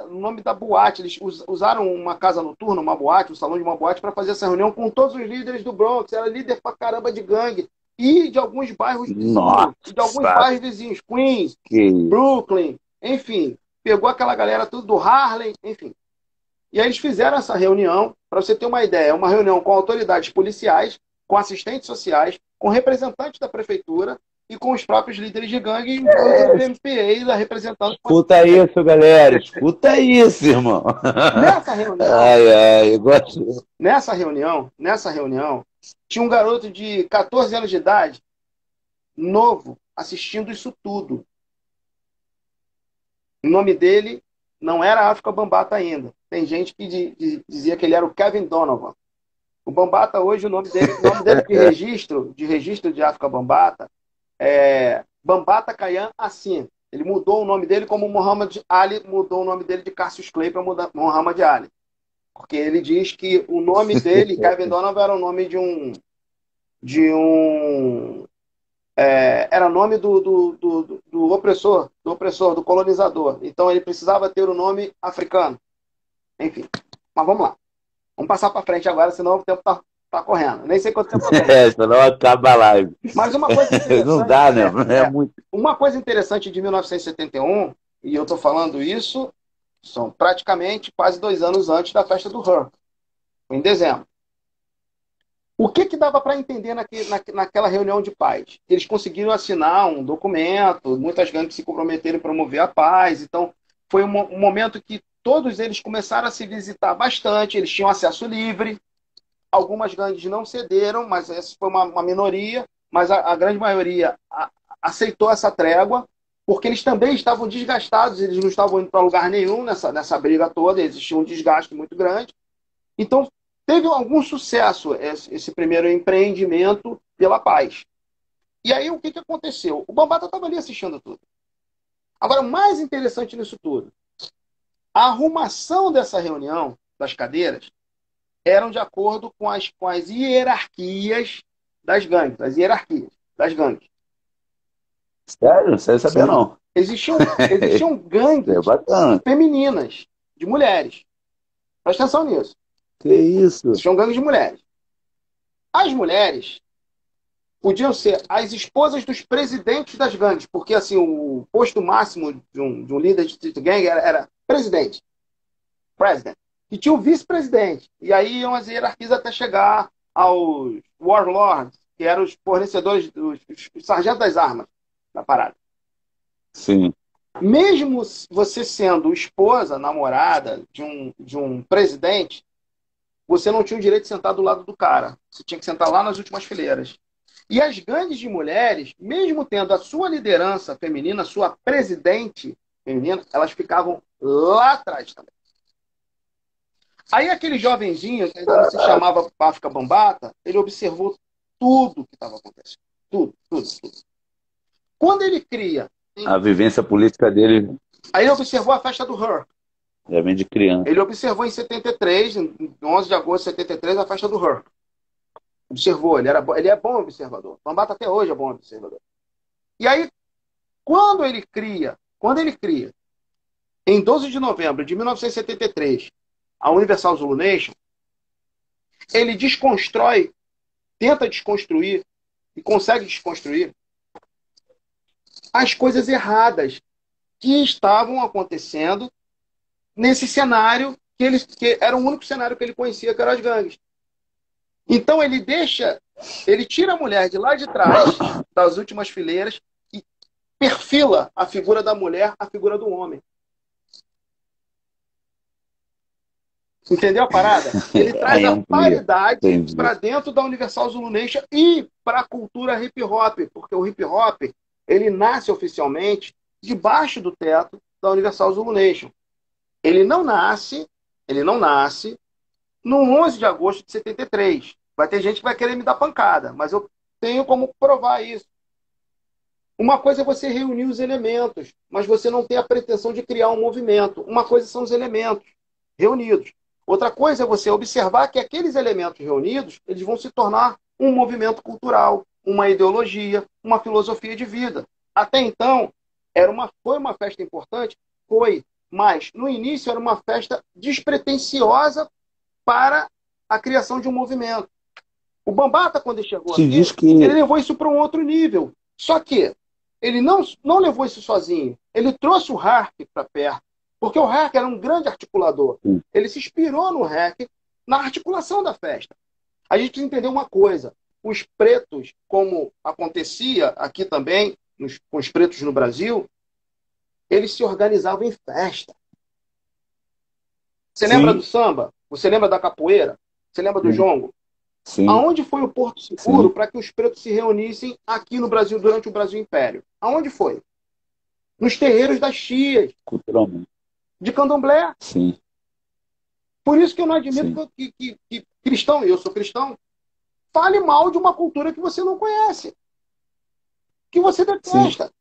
o nome da boate, eles usaram uma casa noturna, uma boate, um salão de uma boate, para fazer essa reunião com todos os líderes do Bronx. Era líder pra caramba de gangue. E de alguns bairros vizinhos. Queens, Brooklyn, enfim. Pegou aquela galera tudo do Harlem, enfim. E aí eles fizeram essa reunião, para você ter uma ideia, uma reunião com autoridades policiais, com assistentes sociais, com representantes da prefeitura, e com os próprios líderes de gangue e o MPA da representante. Escuta isso, galera. Escuta isso, irmão. Nessa reunião, eu gosto. Nessa reunião, tinha um garoto de 14 anos de idade, novo, assistindo isso tudo. O nome dele não era África Bambata ainda. Tem gente que dizia que ele era o Kevin Donovan. O Bambata hoje, o nome dele de registro de África Bambata, Bambata Kayan Assim. Ele mudou o nome dele como Muhammad Ali, mudou o nome dele de Cassius Clay para Muhammad Ali. Porque ele diz que o nome dele, Kevin Donovan, era o nome era nome do opressor, do colonizador. Então ele precisava ter o nome africano. Enfim, mas vamos lá. Vamos passar para frente agora, senão o tempo tá correndo. Nem sei quanto tempo tem. Senão acaba a live. Mas uma coisa interessante... Não dá, né? É muito... Uma coisa interessante de 1971, e eu estou falando isso, são praticamente quase 2 anos antes da festa do Her, em dezembro. O que dava para entender naquela reunião de paz? Eles conseguiram assinar um documento, muitas gangues se comprometeram em promover a paz, então foi um momento que todos eles começaram a se visitar bastante, eles tinham acesso livre. algumas gangues não cederam, mas essa foi uma minoria, mas a grande maioria aceitou essa trégua, porque eles também estavam desgastados, eles não estavam indo para lugar nenhum nessa briga toda, existia um desgaste muito grande. Então, teve algum sucesso esse primeiro empreendimento pela paz. E aí, o que aconteceu? O Bambata estava ali assistindo tudo. Agora, o mais interessante nisso tudo, a arrumação dessa reunião, das cadeiras, eram de acordo com as hierarquias das gangues, gangues. Sério? Não sei saber, não. Existiam gangues femininas, de mulheres. Presta atenção nisso. Que isso? Existiam gangues de mulheres. As mulheres podiam ser as esposas dos presidentes das gangues, porque assim, o posto máximo de um líder de street gang era presidente. President. E tinha o vice-presidente. E aí iam as hierarquias até chegar aos warlords, que eram os fornecedores, os sargentos das armas da parada. Sim. Mesmo você sendo esposa, namorada de um presidente, você não tinha o direito de sentar do lado do cara. Você tinha que sentar lá nas últimas fileiras. E as gangues de mulheres, mesmo tendo a sua liderança feminina, a sua presidente feminina, elas ficavam lá atrás também. Aí aquele jovenzinho, que ainda se chamava Bafka Bambata, ele observou tudo que estava acontecendo. Tudo. Quando ele cria... A vivência política dele... Aí ele observou a festa do Her. Já vem de criança. Ele observou em 73, em 11 de agosto de 73, a festa do Her. Observou, ele é bom observador. Bambata até hoje é bom observador. E aí, quando ele cria, em 12 de novembro de 1973, a Universal Zulu Nation, ele tenta desconstruir e consegue desconstruir as coisas erradas que estavam acontecendo nesse cenário que era o único cenário que ele conhecia, que eram as gangues. Então ele tira a mulher de lá de trás, das últimas fileiras, e perfila a figura da mulher, a figura do homem. Entendeu a parada? Ele traz a paridade para dentro da Universal Zulu Nation e para a cultura hip hop, porque o hip hop ele nasce oficialmente debaixo do teto da Universal Zulu Nation. Ele não nasce no 11 de agosto de 73. Vai ter gente que vai querer me dar pancada, mas eu tenho como provar isso. Uma coisa é você reunir os elementos, mas você não tem a pretensão de criar um movimento. Uma coisa são os elementos reunidos. Outra coisa é você observar que aqueles elementos reunidos, eles vão se tornar um movimento cultural, uma ideologia, uma filosofia de vida. Até então, foi uma festa importante? Foi. Mas, no início, era uma festa despretensiosa para a criação de um movimento. O Bambata, quando ele chegou aqui, ele levou isso para um outro nível. Só que ele não levou isso sozinho. Ele trouxe o Hark para perto. Porque o Hark era um grande articulador. Ele se inspirou no Hark na articulação da festa. A gente precisa entender uma coisa. Os pretos, como acontecia aqui também, com os pretos no Brasil, eles se organizavam em festa. Você lembra do samba? Você lembra da capoeira? Você lembra do jongo? Sim. Aonde foi o Porto Seguro para que os pretos se reunissem aqui no Brasil durante o Brasil Império? Aonde foi? Nos terreiros das tias. Culturalmente. De candomblé. Sim. Por isso que eu não admito que cristão, eu sou cristão, fale mal de uma cultura que você não conhece. Que você detesta.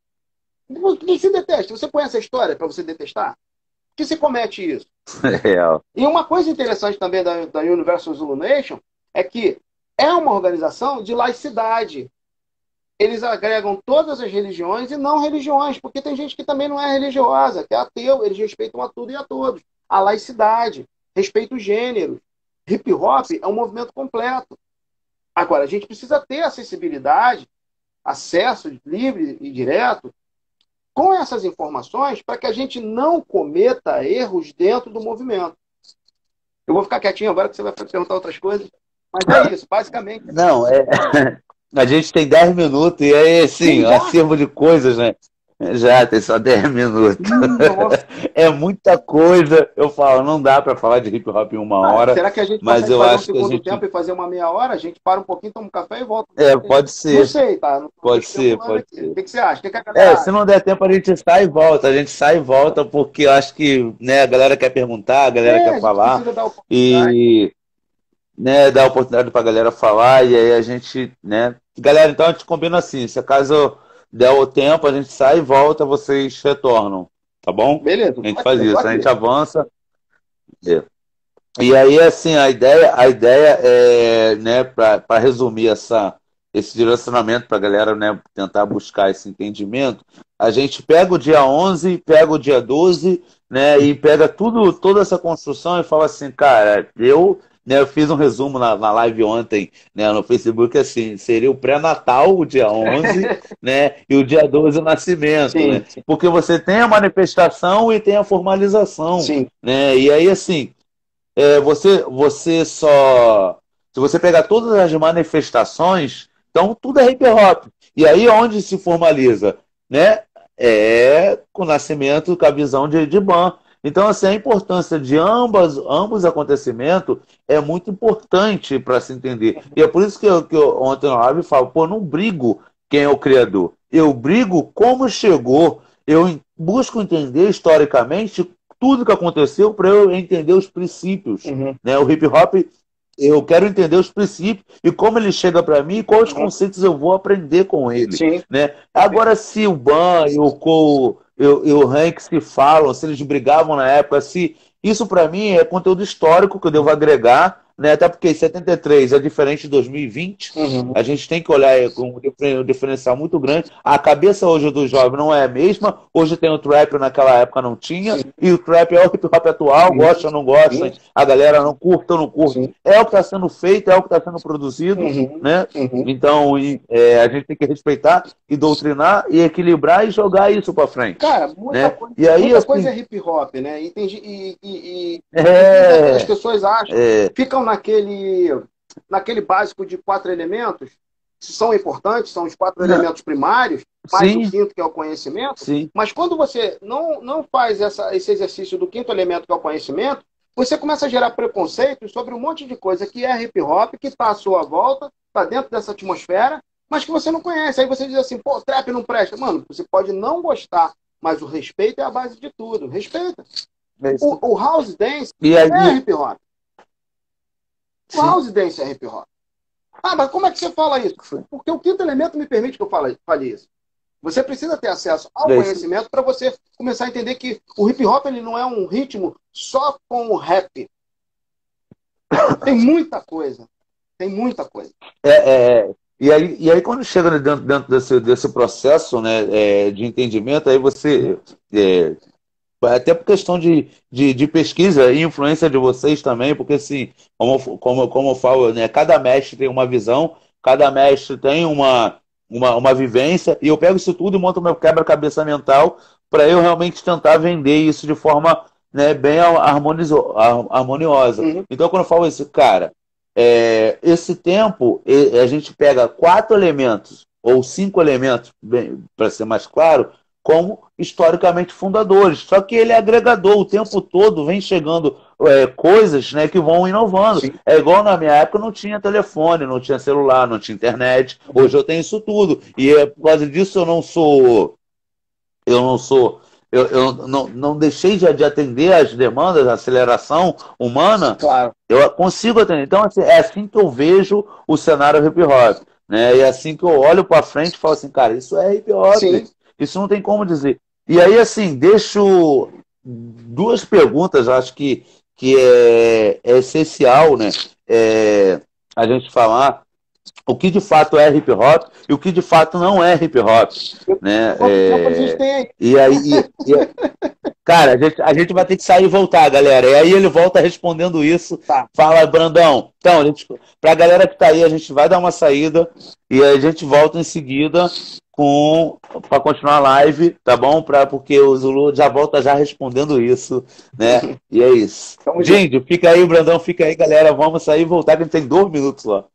Você detesta. Você conhece a história para você detestar? Por que você comete isso? E uma coisa interessante também da Universal Zulu Nation é que é uma organização de laicidade. Eles agregam todas as religiões e não religiões, porque tem gente que também não é religiosa, que é ateu, eles respeitam a tudo e a todos. A laicidade, respeito os gêneros. Hip hop é um movimento completo. Agora, a gente precisa ter acessibilidade, acesso livre e direto com essas informações para que a gente não cometa erros dentro do movimento. Eu vou ficar quietinho agora que você vai perguntar outras coisas, mas é isso, basicamente. Não, a gente tem 10 minutos e aí, assim, um acervo de coisas, né? Já tem só 10 minutos. Nossa. É muita coisa. Eu falo, não dá para falar de hip hop em uma hora, Será que a gente mas consegue eu fazer um acho que a segundo gente. tempo e fazer uma meia hora? A gente para um pouquinho, toma um café e volta. Pode Não ser, sei, tá? Não tô pode ser, especulando pode aqui. ser. O que que você acha? O que que a galera Se acha? não der tempo, a gente sai e volta. A gente sai e volta, porque eu acho que, né, a galera quer perguntar, a galera É, quer a gente falar, precisa dar oportunidade. e, né, dar oportunidade para a galera falar, e aí a gente, né. Galera, então a gente combina assim: se acaso der o tempo, a gente sai e volta, vocês retornam, tá bom? Beleza, A gente pode faz ser, tô isso, a aqui. gente avança. É. E aí, assim, a ideia é, né, para resumir esse direcionamento para a galera, né, tentar buscar esse entendimento, a gente pega o dia 11, pega o dia 12, né, e pega toda essa construção e fala assim, cara, né, eu fiz um resumo na live ontem, né, no Facebook, assim, seria o pré-natal, o dia 11, né, e o dia 12 o nascimento, Sim, né, porque você tem a manifestação e tem a formalização, sim. né, e aí, assim, você só. Se você pegar todas as manifestações, então tudo é hip hop. E aí onde se formaliza? Né? É com o nascimento, com a visão de Ban. Então, assim, a importância de ambos acontecimentos é muito importante para se entender. E é por isso que eu ontem na live falo, pô, não brigo quem é o criador. Eu brigo como chegou. Eu busco entender historicamente tudo que aconteceu para eu entender os princípios, Uhum, né? O hip hop, eu quero entender os princípios e como ele chega para mim e quais uhum. conceitos eu vou aprender com ele, Sim, né? Agora, se o Ban e o Cole e o Hank se falam, se eles brigavam na época, se isso para mim é conteúdo histórico que eu devo agregar, né? Até porque 73 é diferente de 2020. uhum. A gente tem que olhar com um diferencial muito grande. A cabeça hoje do jovem não é a mesma. Hoje tem o trap, naquela época não tinha. Sim, E o trap é o hip hop atual, sim, gosta ou não gosta, sim, a galera não curta ou não curta. sim. É o que está sendo feito, é o que está sendo produzido, Uhum, né? uhum. Então, a gente tem que respeitar e doutrinar e equilibrar e jogar isso para frente, Cara, né? E aí, muita coisa assim, é hip hop, né? As é, pessoas acham, é, ficam naquele básico de 4 elementos, que são importantes, são os quatro não, elementos primários, mais o sim, quinto, que é o conhecimento, sim, mas quando você não faz esse exercício do quinto elemento, que é o conhecimento, você começa a gerar preconceitos sobre um monte de coisa que é hip hop, que está à sua volta, está dentro dessa atmosfera, mas que você não conhece. Aí você diz assim, pô, trap não presta. Mano, você pode não gostar, mas o respeito é a base de tudo. Respeita. é isso. O house dance E é aí, hip hop. O sim, house dance é hip hop. Ah, mas como é que você fala isso? Porque o quinto elemento me permite que eu fale isso. Você precisa ter acesso ao é isso. conhecimento para você começar a entender que o hip hop ele não é um ritmo só com o rap. Tem muita coisa. Tem muita coisa. E aí, quando chega dentro desse processo, né, de entendimento, aí você, é, até por questão de pesquisa e influência de vocês também, porque assim, como eu falo, né, cada mestre tem uma visão, cada mestre tem uma vivência, e eu pego isso tudo e monto meu quebra-cabeça mental para eu realmente tentar vender isso de forma, né, bem harmoniosa. Uhum. Então, quando eu falo isso, cara, esse tempo, a gente pega 4 elementos, ou 5 elementos, para ser mais claro, como historicamente fundadores. Só que ele é agregador, o tempo todo vem chegando coisas, né, que vão inovando. Sim. É igual na minha época não tinha telefone, não tinha celular, não tinha internet. Hoje eu tenho isso tudo. E por causa disso eu não sou. Eu não deixei de atender às demandas, a aceleração humana, Claro. eu consigo atender. Então, assim, é assim que eu vejo o cenário hip hop. Né? E é assim que eu olho para frente e falo assim, cara, isso é hip hop. Sim. Isso não tem como dizer. E aí, assim, deixo 2 perguntas, acho que é essencial, né? A gente falar o que de fato é hip hop e o que de fato não é hip hop, né? Quanto tempo a gente tem aí? E aí, cara, a gente vai ter que sair e voltar, galera. E aí ele volta respondendo isso. Tá. Fala, Brandão. Então, pra galera que tá aí, a gente vai dar uma saída e a gente volta em seguida para continuar a live, tá bom? Porque o Zulu já volta já respondendo isso, né? E é isso. Tamo junto. Gente, fica aí, Brandão, fica aí, galera. Vamos sair e voltar, que a gente tem 2 minutos lá.